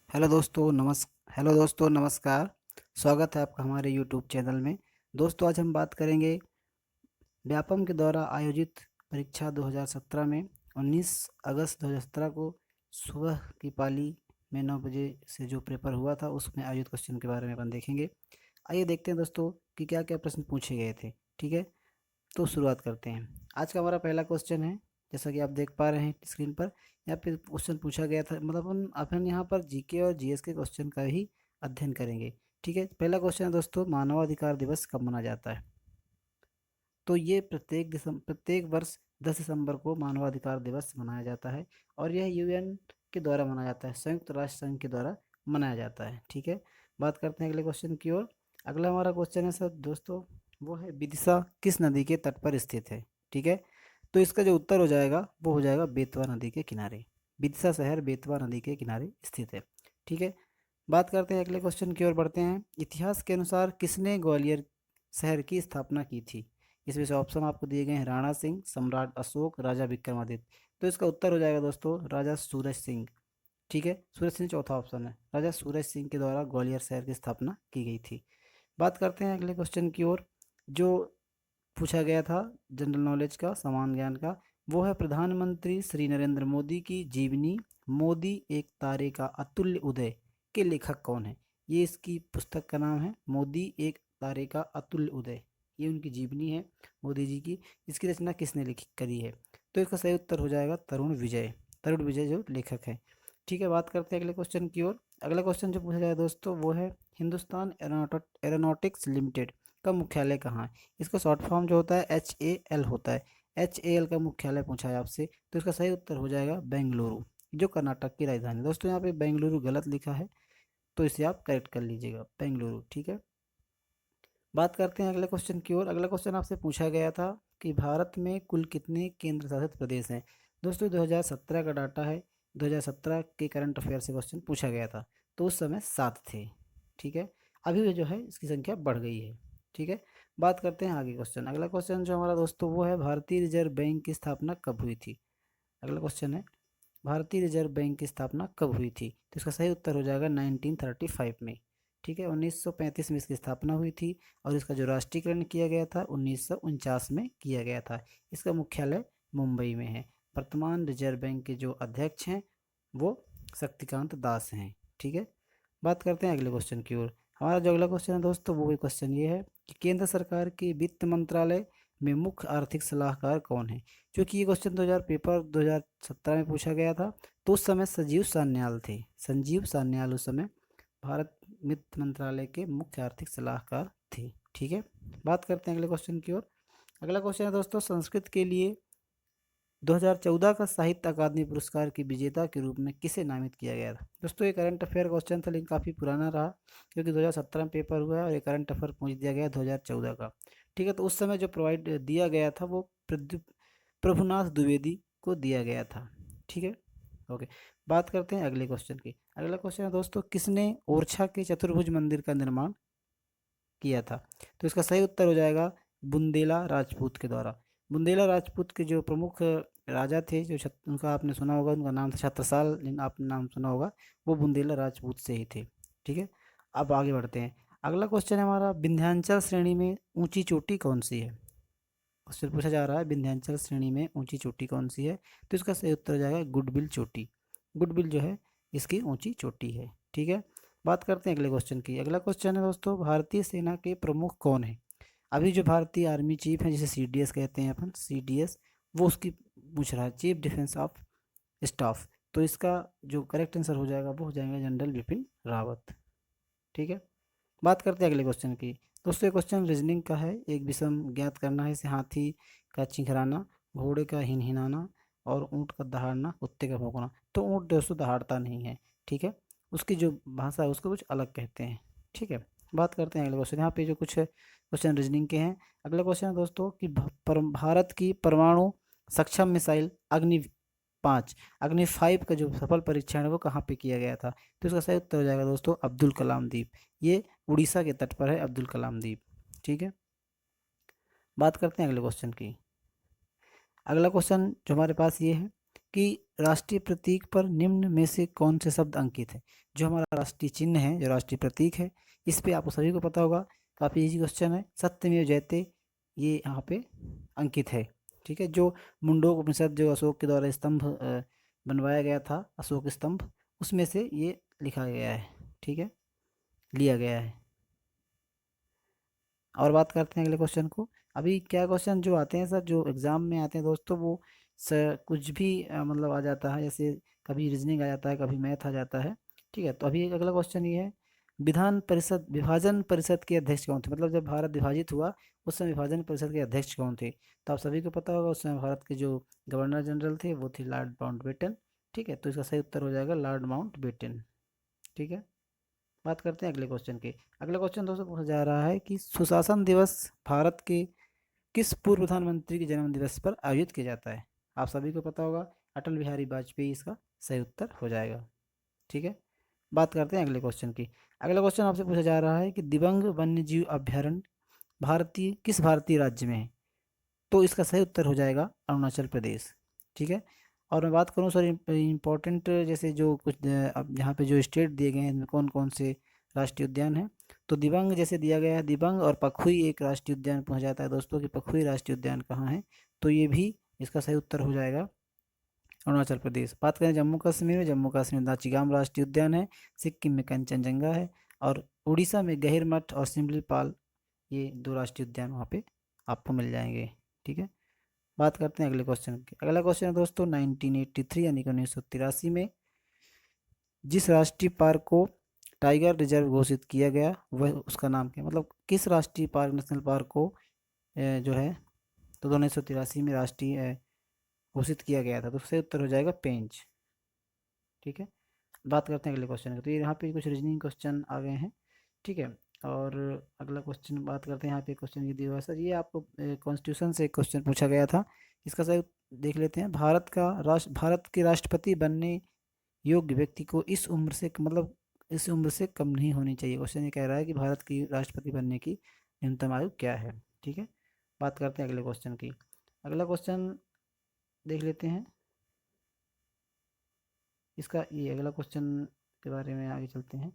Hello दोस्तों नमस्कार। स्वागत है आपका हमारे यूट्यूब चैनल में। दोस्तों आज हम बात करेंगे व्यापम के द्वारा आयोजित परीक्षा 2017 में 19 अगस्त 2017 को सुबह की पाली में 9 बजे से जो पेपर हुआ था उसमें आयोजित क्वेश्चन के बारे में अपन देखेंगे। आइए देखते हैं दोस्तों कि क्या क्या प्रश्न पूछे गए थे। ठीक है, तो शुरुआत करते हैं। आज का हमारा पहला क्वेश्चन है, जैसा कि आप देख पा रहे हैं स्क्रीन पर। यहाँ पे क्वेश्चन पूछा गया था, मतलब अपन यहाँ पर जीके और जीएस के क्वेश्चन का ही अध्ययन करेंगे। ठीक है, पहला क्वेश्चन है दोस्तों, मानवाधिकार दिवस कब मनाया जाता है? तो ये प्रत्येक वर्ष 10 दिसंबर को मानवाधिकार दिवस मनाया जाता है और यह यूएन के द्वारा मनाया जाता है, संयुक्त राष्ट्र संघ के द्वारा मनाया जाता है। ठीक है, बात करते हैं अगले क्वेश्चन की ओर। अगला हमारा क्वेश्चन है सर दोस्तों, वो है विदिशा किस नदी के तट पर स्थित है? ठीक है, तो इसका जो उत्तर हो जाएगा वो हो जाएगा बेतवा नदी के किनारे। विदिशा शहर बेतवा नदी के किनारे स्थित है। ठीक है, बात करते हैं अगले क्वेश्चन की ओर बढ़ते हैं। इतिहास के अनुसार किसने ग्वालियर शहर की स्थापना की थी? इसमें से ऑप्शन आपको दिए गए हैं, राणा सिंह, सम्राट अशोक, राजा विक्रमादित्य। तो इसका उत्तर हो जाएगा दोस्तों राजा सूरज सिंह। ठीक है, सूरज सिंह चौथा ऑप्शन है, राजा सूरज सिंह के द्वारा ग्वालियर शहर की स्थापना की गई थी। बात करते हैं अगले क्वेश्चन की ओर, जो पूछा गया था जनरल नॉलेज का, सामान्य ज्ञान का। वो है प्रधानमंत्री श्री नरेंद्र मोदी की जीवनी मोदी एक तारे का अतुल्य उदय के लेखक कौन है? ये इसकी पुस्तक का नाम है, मोदी एक तारे का अतुल्य उदय। ये उनकी जीवनी है मोदी जी की। इसकी रचना किसने लिखी करी है? तो इसका सही उत्तर हो जाएगा तरुण विजय। तरुण विजय जो लेखक है। ठीक है, बात करते हैं अगले क्वेश्चन की ओर। अगला क्वेश्चन जो पूछा जाए दोस्तों वो है, हिंदुस्तान एरोनॉटिक्स लिमिटेड का मुख्यालय कहाँ है? इसका शॉर्ट फॉर्म जो होता है HAL होता है। HAL का मुख्यालय पूछा है आपसे, तो इसका सही उत्तर हो जाएगा बेंगलुरु, जो कर्नाटक की राजधानी। दोस्तों यहाँ पे बेंगलुरु गलत लिखा है, तो इसे आप करेक्ट कर लीजिएगा, बेंगलुरु। ठीक है, बात करते हैं अगले क्वेश्चन की ओर। अगला क्वेश्चन आपसे पूछा गया था कि भारत में कुल कितने केंद्र शासित प्रदेश हैं? दोस्तों 2017 का डाटा है, 2017 के करंट अफेयर से क्वेश्चन पूछा गया था, तो उस समय 7 थे। ठीक है, अभी भी जो है इसकी संख्या बढ़ गई है। ठीक है, बात करते हैं आगे क्वेश्चन। अगला क्वेश्चन जो हमारा दोस्तों वो है, भारतीय रिजर्व बैंक की स्थापना कब हुई थी? अगला क्वेश्चन है, भारतीय रिजर्व बैंक की स्थापना कब हुई थी? तो इसका सही उत्तर हो जाएगा 1935 में। ठीक है, 1935 में इसकी स्थापना हुई थी और इसका जो राष्ट्रीयकरण किया गया था 1949 में किया गया था। इसका मुख्यालय मुंबई में है। वर्तमान रिजर्व बैंक के जो अध्यक्ष हैं वो शक्तिकांत दास हैं। ठीक है, बात करते हैं अगले क्वेश्चन की ओर। हमारा जो अगला क्वेश्चन है दोस्तों वो क्वेश्चन ये है कि केंद्र सरकार के वित्त मंत्रालय में मुख्य आर्थिक सलाहकार कौन है? क्योंकि ये क्वेश्चन 2017 में पूछा गया था, तो उस समय संजीव सान्याल थे। संजीव सान्याल उस समय भारत वित्त मंत्रालय के मुख्य आर्थिक सलाहकार थे। ठीक है, बात करते हैं अगले क्वेश्चन की ओर। अगला क्वेश्चन है दोस्तों, संस्कृत के लिए 2014 का साहित्य अकादमी पुरस्कार के विजेता के रूप में किसे नामित किया गया था? दोस्तों ये करंट अफेयर क्वेश्चन था, लेकिन काफ़ी पुराना रहा, क्योंकि 2017 में पेपर हुआ है और ये करंट अफेयर पूछ दिया गया 2014 का। ठीक है, तो उस समय जो प्रोवाइड दिया गया था वो प्रभुनाथ द्विवेदी को दिया गया था। ठीक है, ओके। बात करते हैं अगले क्वेश्चन की। अगला क्वेश्चन है दोस्तों, किसने ओरछा के चतुर्भुज मंदिर का निर्माण किया था? तो इसका सही उत्तर हो जाएगा बुंदेला राजपूत के द्वारा। बुंदेला राजपूत के जो प्रमुख राजा थे, उनका आपने सुना होगा, उनका नाम था छत्रसाल, जिन आपने नाम सुना होगा, वो बुंदेला राजपूत से ही थे। ठीक है, अब आगे बढ़ते हैं। अगला क्वेश्चन है हमारा, विंध्याचल श्रेणी में ऊंची चोटी कौन सी है? क्वेश्चन पूछा जा रहा है विंध्याचल श्रेणी में ऊंची चोटी कौन सी है? तो इसका सही उत्तर हो जाएगा गुडबिल चोटी। गुडबिल जो है इसकी ऊंची चोटी है। ठीक है, बात करते हैं अगले क्वेश्चन की। अगला क्वेश्चन है दोस्तों, भारतीय सेना के प्रमुख कौन है? अभी जो भारतीय आर्मी चीफ है, जिसे CDS कहते हैं अपन, CDS, वो उसकी पूछ रहा है, चीफ डिफेंस ऑफ स्टाफ। तो इसका जो करेक्ट आंसर हो जाएगा वो हो जाएगा जनरल बिपिन रावत। ठीक है, बात करते हैं अगले क्वेश्चन की। दोस्तों ये क्वेश्चन रीजनिंग का है, एक विषम ज्ञात करना है। इसे हाथी का चिंघराना, घोड़े का हिनहिनाना और ऊँट का दहाड़ना, कुत्ते का भौंकना। तो ऊँट दोस्तों दहाड़ता नहीं है। ठीक है, उसकी जो भाषा है उसको कुछ अलग कहते हैं। ठीक है, बात करते हैं अगले क्वेश्चन। यहाँ पे जो कुछ क्वेश्चन रीजनिंग के हैं। अगला क्वेश्चन है दोस्तों कि भारत की परमाणु सक्षम मिसाइल अग्नि 5, अग्नि 5 का जो सफल परीक्षण है वो कहाँ पे किया गया था? तो इसका सही उत्तर हो जाएगा दोस्तों अब्दुल कलाम द्वीप। ये उड़ीसा के तट पर है अब्दुल कलाम द्वीप। ठीक है, बात करते हैं अगले क्वेश्चन की। अगला क्वेश्चन जो हमारे पास ये है कि राष्ट्रीय प्रतीक पर निम्न में से कौन से शब्द अंकित है। जो हमारा राष्ट्रीय चिन्ह है, जो राष्ट्रीय प्रतीक है, इस पे आपको सभी को पता होगा, काफ़ी इजी क्वेश्चन है, सत्यमेव जयते ये यहाँ पे अंकित है। ठीक है, जो मुंडोक उपनिषद जो अशोक के द्वारा स्तंभ बनवाया गया था, अशोक स्तंभ, उसमें से ये लिखा गया है। ठीक है, लिया गया है। और बात करते हैं अगले क्वेश्चन को। अभी क्या क्वेश्चन जो आते हैं सर, जो एग्जाम में आते हैं दोस्तों, वो कुछ भी मतलब आ जाता है, जैसे कभी रीजनिंग आ जाता है, कभी मैथ आ जाता है। ठीक है, तो अभी अगला क्वेश्चन ये है, विधान परिषद विभाजन परिषद के अध्यक्ष कौन थे। मतलब जब भारत विभाजित हुआ उस समय विभाजन परिषद के अध्यक्ष कौन थे। तो आप सभी को पता होगा, उस समय भारत के जो गवर्नर जनरल थे वो थे लॉर्ड माउंटबेटन। ठीक है, तो इसका सही उत्तर हो जाएगा लॉर्ड माउंटबेटन। ठीक है, बात करते हैं अगले क्वेश्चन की। अगला क्वेश्चन दोस्तों पूछा जा रहा है कि सुशासन दिवस भारत के किस पूर्व प्रधानमंत्री के जन्म दिवस पर आयोजित किया जाता है। आप सभी को पता होगा, अटल बिहारी वाजपेयी इसका सही उत्तर हो जाएगा। ठीक है, बात करते हैं अगले क्वेश्चन की। अगला क्वेश्चन आपसे पूछा जा रहा है कि दिबांग वन्य जीव अभ्यारण्य भारतीय राज्य में है। तो इसका सही उत्तर हो जाएगा अरुणाचल प्रदेश। ठीक है, और मैं बात करूँ सर इम्पोर्टेंट, जैसे जो कुछ अब यहाँ पे जो स्टेट दिए गए हैं इनमें कौन कौन से राष्ट्रीय उद्यान हैं। तो दिबांग जैसे दिया गया है, दिबांग और पखुई एक राष्ट्रीय उद्यान पूछा जाता है दोस्तों, कि पखुई राष्ट्रीय उद्यान कहाँ है। तो ये भी इसका सही उत्तर हो जाएगा अरुणाचल प्रदेश। बात करें जम्मू कश्मीर में, जम्मू कश्मीर दाचिगाम राष्ट्रीय उद्यान है, सिक्किम में कंचनजंगा है, और उड़ीसा में गहिरमठ और सिमलीपाल, ये दो राष्ट्रीय उद्यान वहाँ पे आपको मिल जाएंगे। ठीक है, बात करते हैं अगले क्वेश्चन की। अगला क्वेश्चन है दोस्तों 1983 यानी कि 1983 में जिस राष्ट्रीय पार्क को टाइगर रिजर्व घोषित किया गया वह उसका नाम क्या है। मतलब किस राष्ट्रीय पार्क, नेशनल पार्क को जो है, तो 1983 में राष्ट्रीय घोषित किया गया था। तो उससे उत्तर हो जाएगा पेंच। ठीक है, बात करते हैं अगले क्वेश्चन की। तो ये यहाँ पे कुछ रीजनिंग क्वेश्चन आ गए हैं। ठीक है, और अगला क्वेश्चन बात करते हैं। यहाँ पे क्वेश्चन ये दिया हुआ है सर, ये आपको कॉन्स्टिट्यूशन से एक क्वेश्चन पूछा गया था, इसका सही देख लेते हैं। भारत के राष्ट्रपति बनने योग्य व्यक्ति को इस उम्र से, मतलब इस उम्र से कम नहीं होनी चाहिए। क्वेश्चन ये कह रहा है कि भारत की राष्ट्रपति बनने की न्यूनतम आयु क्या है। ठीक है, बात करते हैं अगले क्वेश्चन की। अगला क्वेश्चन देख लेते हैं इसका, ये अगला क्वेश्चन के बारे में आगे चलते हैं।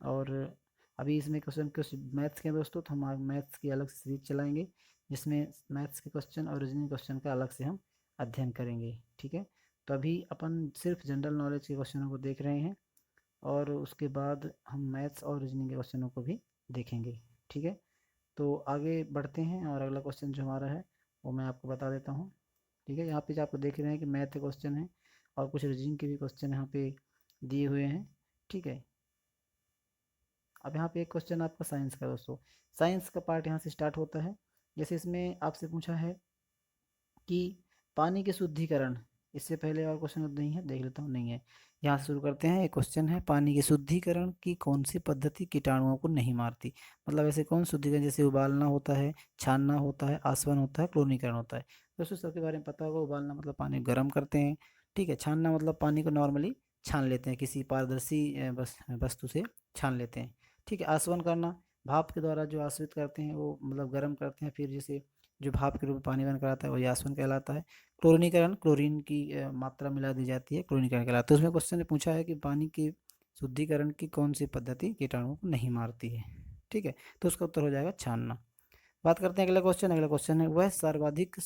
और अभी इसमें क्वेश्चन कुछ मैथ्स के हैं दोस्तों, तो हम मैथ्स की अलग से सीरीज चलाएंगे, जिसमें मैथ्स के क्वेश्चन और रीजनिंग क्वेश्चन का अलग से हम अध्ययन करेंगे। ठीक है, तो अभी अपन सिर्फ जनरल नॉलेज के क्वेश्चनों को देख रहे हैं, और उसके बाद हम मैथ्स और रीजनिंग के क्वेश्चनों को भी देखेंगे। ठीक है, तो आगे बढ़ते हैं, और अगला क्वेश्चन जो हमारा है वो मैं आपको बता देता हूँ। ठीक है, यहाँ पे जो आपको देख रहे हैं कि मैथ के क्वेश्चन है और कुछ रीजनिंग के भी क्वेश्चन यहाँ पे दिए हुए हैं। ठीक है, अब यहाँ पे एक क्वेश्चन आपका साइंस का दोस्तों, साइंस का पार्ट यहाँ से स्टार्ट होता है। जैसे इसमें आपसे पूछा है कि पानी के शुद्धिकरण, इससे पहले और क्वेश्चन नहीं है, देख लेता हूँ, नहीं है। यहाँ से शुरू करते हैं। एक क्वेश्चन है, पानी के शुद्धिकरण की कौन सी पद्धति कीटाणुओं को नहीं मारती। मतलब ऐसे कौन शुद्धिकरण, जैसे उबालना होता है, छानना होता है, आसवन होता है, क्लोरीकरण होता है। दोस्तों सबके बारे में पता होगा, उबालना मतलब पानी गर्म करते हैं। ठीक है, छानना मतलब पानी को नॉर्मली छान लेते हैं, किसी पारदर्शी वस्तु से छान लेते हैं। ठीक है, आसवन करना, भाप के द्वारा जो आश्रित करते हैं वो मतलब गर्म करते हैं, फिर जैसे जो भाप के रूप में पानी बनकर आता है वही आसवन कहलाता है। क्लोरीनीकरण, क्लोरीन की मात्रा मिला दी जाती है, क्लोरीनीकरण कहलाता है। तो उसमें क्वेश्चन ने पूछा है कि पानी के शुद्धिकरण की कौन सी पद्धति कीटाणुओं को नहीं मारती है। ठीक है, तो उसका उत्तर हो जाएगा छानना। बात करते हैं अगला क्वेश्चन। अगला क्वेश्चन है, वह सर्वाधिक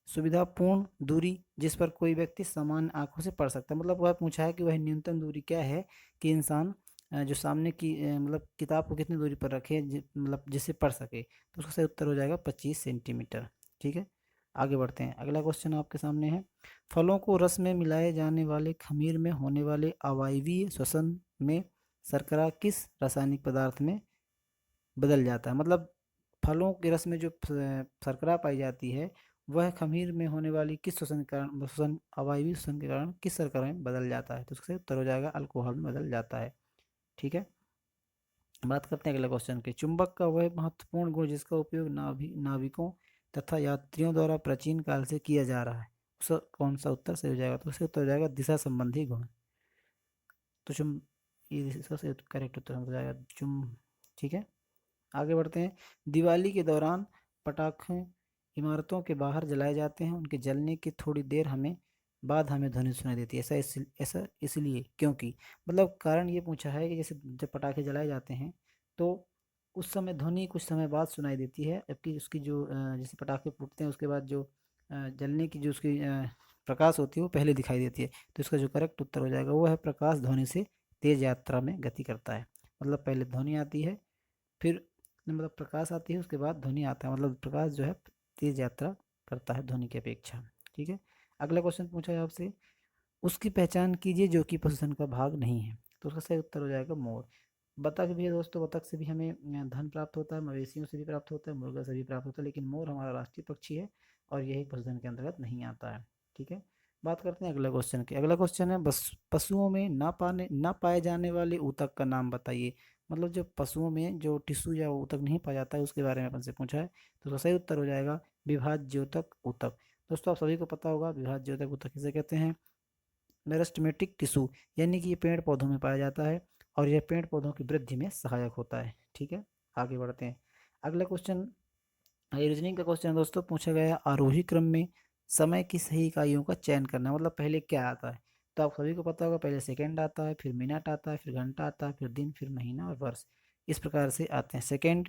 सुविधापूर्ण दूरी जिस पर कोई व्यक्ति समान आंखों से पढ़ सकता है। मतलब वह पूछा है कि वह न्यूनतम दूरी क्या है कि इंसान जो सामने की मतलब किताब को कितनी दूरी पर रखे, मतलब जिससे पढ़ सके। तो उसका सही उत्तर हो जाएगा 25 सेंटीमीटर। ठीक है, आगे बढ़ते हैं। अगला क्वेश्चन आपके सामने है, फलों को रस में मिलाए जाने वाले खमीर में होने वाले अवायवीय श्वसन में शर्करा किस रासायनिक पदार्थ में बदल जाता है। मतलब फलों के रस में जो शर्करा पाई जाती है वह खमीर में होने वाली किस श्वसन के कारण, श्वसन अवायवीय श्वसन के कारण किस शर्करा में बदल जाता है। तो उससे उत्तर हो जाएगा अल्कोहल में बदल जाता है। ठीक है, बात करते हैं अगले क्वेश्चन के। चुंबक का वह महत्वपूर्ण गुण जिसका उपयोग नाविकों तथा यात्रियों द्वारा प्राचीन काल से किया जा रहा है, उसका कौन सा उत्तर सही हो जाएगा। तो उससे उत्तर हो जाएगा दिशा संबंधी गुण। तो ये इसका सही करेक्ट उत्तर हो जाएगा ठीक है, आगे बढ़ते हैं। दिवाली के दौरान पटाखे इमारतों के बाहर जलाए जाते हैं, उनके जलने की थोड़ी देर हमें बाद हमें ध्वनि सुनाई देती है। ऐसा इसलिए क्योंकि, मतलब कारण ये पूछा है कि जैसे जब पटाखे जलाए जाते हैं तो उस समय ध्वनि कुछ समय बाद सुनाई देती है, जबकि उसकी जो जैसे पटाखे फूटते हैं उसके बाद जो जलने की जो उसकी प्रकाश होती है वो पहले दिखाई देती है। तो इसका जो करेक्ट उत्तर हो जाएगा वो है प्रकाश ध्वनि से तेज यात्रा में गति करता है। मतलब पहले ध्वनि आती है, फिर मतलब प्रकाश आती है, उसके बाद ध्वनि आता है, मतलब प्रकाश जो है तेज यात्रा करता है ध्वनि की अपेक्षा। ठीक है। अगला क्वेश्चन पूछा है आपसे, उसकी पहचान कीजिए जो कि पशुधन का भाग नहीं है। तो उसका सही उत्तर हो जाएगा मोर। बतख भी है दोस्तों, बतख से भी हमें धन प्राप्त होता है, मवेशियों से भी प्राप्त होता है, मुर्गा से भी प्राप्त होता है, लेकिन मोर हमारा राष्ट्रीय पक्षी है और यही पशुधन के अंतर्गत नहीं आता है। ठीक है। बात करते हैं अगला क्वेश्चन की। अगला क्वेश्चन है, बस पशुओं में ना पाए जाने वाले ऊतक का नाम बताइए। मतलब जो पशुओं में जो टिश्यू या ऊतक नहीं पाया जाता है उसके बारे में अपन से पूछा है। तो उसका सही उत्तर हो जाएगा विभाज्योतक ऊतक। दोस्तों आप सभी को पता होगा विभाज्योतक ऊतक किसे कहते हैं। मेरिस्टेमेटिक टिश्यू, यानी कि ये पेड़ पौधों में पाया जाता है और यह पेड़ पौधों की वृद्धि में सहायक होता है। ठीक है। आगे बढ़ते हैं। अगला क्वेश्चन रीजनिंग का क्वेश्चन दोस्तों पूछा गया है, आरोही क्रम में समय की सही इकाइयों का चयन करना। मतलब पहले क्या आता है, तो आप सभी को पता होगा पहले सेकंड आता है, फिर मिनट आता है, फिर घंटा आता है, फिर दिन, फिर महीना और वर्ष। इस प्रकार से आते हैं सेकंड,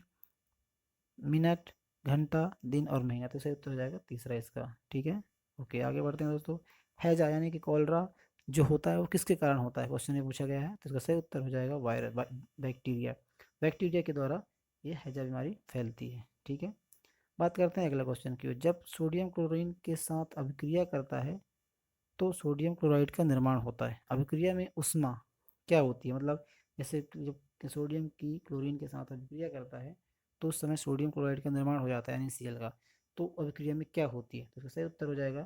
मिनट, घंटा, दिन और महीना। तो सही उत्तर हो जाएगा तीसरा इसका। ठीक है। ओके, आगे बढ़ते हैं दोस्तों। हैजा यानी कि कॉलरा जो होता है वो किसके कारण होता है, क्वेश्चन में पूछा गया है। तो इसका सही उत्तर हो जाएगा वायरस, बैक्टीरिया। बैक्टीरिया के द्वारा ये हैजा बीमारी फैलती है। ठीक है। बात करते हैं अगला क्वेश्चन की। जब सोडियम क्लोरीन के साथ अभिक्रिया करता है तो सोडियम क्लोराइड का निर्माण होता है। अभिक्रिया में उष्मा क्या होती है, मतलब जैसे जब सोडियम की क्लोरीन के साथ अभिक्रिया करता है तो उस समय सोडियम क्लोराइड का निर्माण हो जाता है NaCl का। तो अभिक्रिया में क्या होती है, तो इसका सही उत्तर हो जाएगा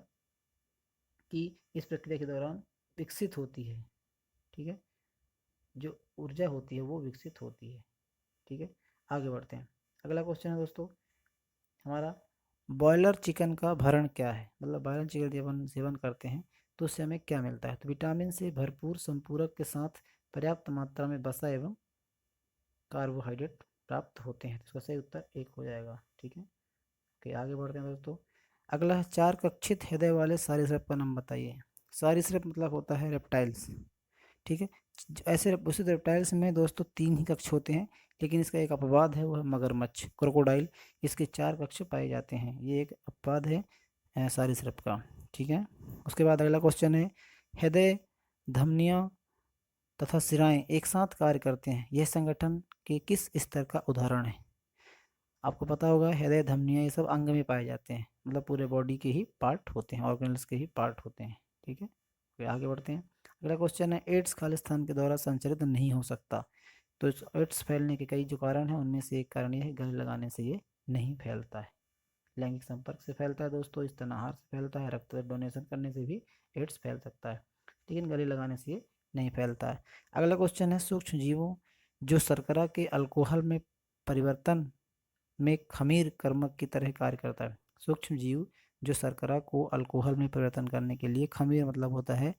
कि इस प्रक्रिया के दौरान विकसित होती है। ठीक है। जो ऊर्जा होती है वो विकसित होती है। ठीक है। आगे बढ़ते हैं। अगला क्वेश्चन है दोस्तों हमारा, बॉयलर चिकन का भरण क्या है। मतलब बॉयलर चिकन जब हम सेवन करते हैं तो उससे हमें क्या मिलता है। तो विटामिन से भरपूर संपूरक के साथ पर्याप्त मात्रा में वसा एवं कार्बोहाइड्रेट प्राप्त होते हैं। तो इसका सही उत्तर एक हो जाएगा। ठीक है। ओके, आगे बढ़ते हैं दोस्तों। अगला है, चार कक्षित हृदय वाले सरीसृप का नाम बताइए। सरीसृप मतलब होता है रेप्टाइल्स। ठीक है। ऐसे उसी रेप्टाइल्स में दोस्तों तीन ही कक्ष होते हैं, लेकिन इसका एक अपवाद है, वो है मगरमच्छ, क्रोकोडाइल। इसके चार कक्ष पाए जाते हैं, ये एक अपवाद है सरीसृप का। ठीक है। उसके बाद अगला क्वेश्चन है, हृदय, धमनियाँ तथा सिराएं एक साथ कार्य करते हैं, यह संगठन के किस स्तर का उदाहरण है। आपको पता होगा हृदय, धमनियाँ ये सब अंग में पाए जाते हैं, मतलब पूरे बॉडी के ही पार्ट होते हैं, ऑर्गेनल्स के ही पार्ट होते हैं। ठीक है। फिर आगे बढ़ते हैं। अगला क्वेश्चन है, एड्स खालिस्तान के द्वारा संचरित नहीं हो सकता। तो इस एड्स फैलने के कई जो कारण हैं उनमें से एक कारण ये है, गले लगाने से ये नहीं फैलता है। लैंगिक संपर्क से फैलता है दोस्तों, स्तनाहार से फैलता है, रक्त डोनेशन करने से भी एड्स फैल सकता है, लेकिन गले लगाने से ये नहीं फैलता है। अगला क्वेश्चन है, सूक्ष्म जीवों जो शर्करा के अल्कोहल में परिवर्तन में खमीर कर्मक की तरह कार्य करता है। सूक्ष्म जीव जो शर्करा को अल्कोहल में परिवर्तन करने के लिए खमीर मतलब होता है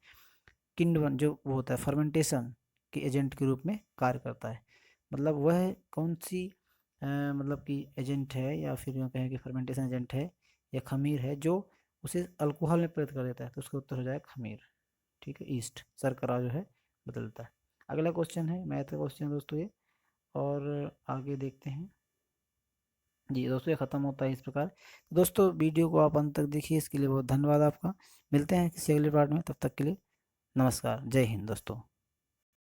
किण्वन, जो वो होता है फर्मेंटेशन के एजेंट के रूप में कार्य करता है। मतलब वह कौन सी मतलब कि एजेंट है, या फिर यूँ कहें कि फर्मेंटेशन एजेंट है या खमीर है जो उसे अल्कोहल में परिवर्तित कर देता है। तो उसका उत्तर हो जाएगा खमीर। ठीक है। ईस्ट, शर्करा जो है बदलता है। अगला क्वेश्चन है मैथ का क्वेश्चन दोस्तों ये, और आगे देखते हैं। जी दोस्तों ये ख़त्म होता है इस प्रकार। दोस्तों वीडियो को आप अंत तक देखिए, इसके लिए बहुत धन्यवाद आपका। मिलते हैं किसी अगले पार्ट में, तब तक के लिए नमस्कार, जय हिंद दोस्तों।